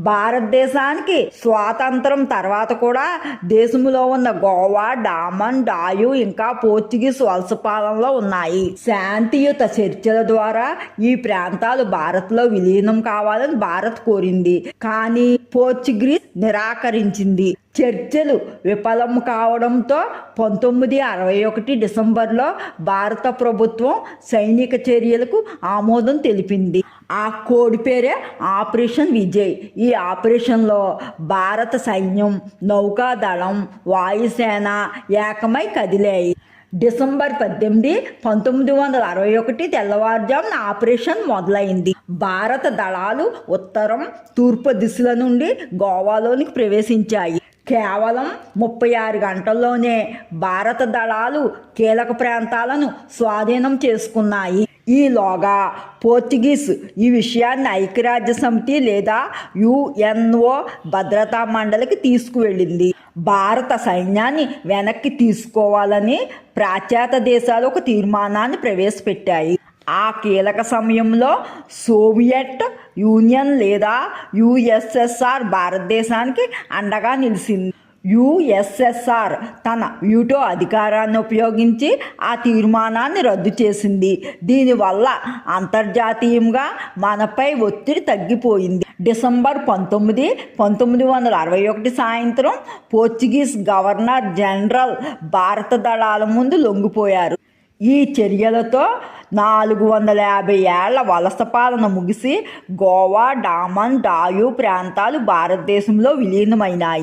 భారతదేశానికి స్వాతంత్రం తర్వాత కూడా దేశంలో ఉన్న గోవా, డామన్, డాయు ఇంకా పోర్చుగీస్ వలస పాలనలో ఉన్నాయి. శాంతియుత చర్చల ద్వారా ఈ ప్రాంతాలు భారత్లో విలీనం కావాలని భారత్ కోరింది. కానీ పోర్చుగీస్ నిరాకరించింది. చర్చలు విఫలం కావడంతో 1961 డిసెంబర్లో భారత ప్రభుత్వం సైనిక చర్యలకు ఆమోదం తెలిపింది. ఆ కోడ్ పేరే ఆపరేషన్ విజయ్. ఈ ఆపరేషన్లో భారత సైన్యం, నౌకాదళం, వాయుసేన ఏకమై కదిలాయి. డిసెంబర్ 18, 1961 తెల్లవారుజామున ఆపరేషన్ మొదలైంది. భారత దళాలు ఉత్తరం, తూర్పు దిశల నుండి గోవాలోనికి ప్రవేశించాయి. కేవలం 36 గంటల్లోనే భారత దళాలు కీలక ప్రాంతాలను స్వాధీనం చేసుకున్నాయి. ఈలోగా పోర్చుగీస్ ఈ విషయాన్ని ఐక్యరాజ్య సమితి లేదా యుఎన్ఓ భద్రతా మండలికి తీసుకువెళ్ళింది. భారత సైన్యాన్ని వెనక్కి తీసుకోవాలని పాశ్చాత్య దేశాలు ఒక తీర్మానాన్ని ప్రవేశపెట్టాయి. ఆ కీలక సమయంలో సోవియట్ యూనియన్ లేదా యుఎస్ఎస్ఆర్ భారతదేశానికి అండగా నిలిచింది. యుఎస్ఎస్ఆర్ తన వీటో అధికారాన్ని ఉపయోగించి ఆ తీర్మానాన్ని రద్దు చేసింది. దీనివల్ల అంతర్జాతీయంగా మనపై ఒత్తిడి తగ్గిపోయింది. డిసెంబర్ 19, 1961 సాయంత్రం పోర్చుగీస్ గవర్నర్ జనరల్ భారత దళాల ముందు లొంగిపోయారు. ఈ చర్యలతో 450 ఏళ్ల వలస పాలన ముగిసి గోవా, డామన్, డాయు ప్రాంతాలు భారతదేశంలో విలీనమైనాయి.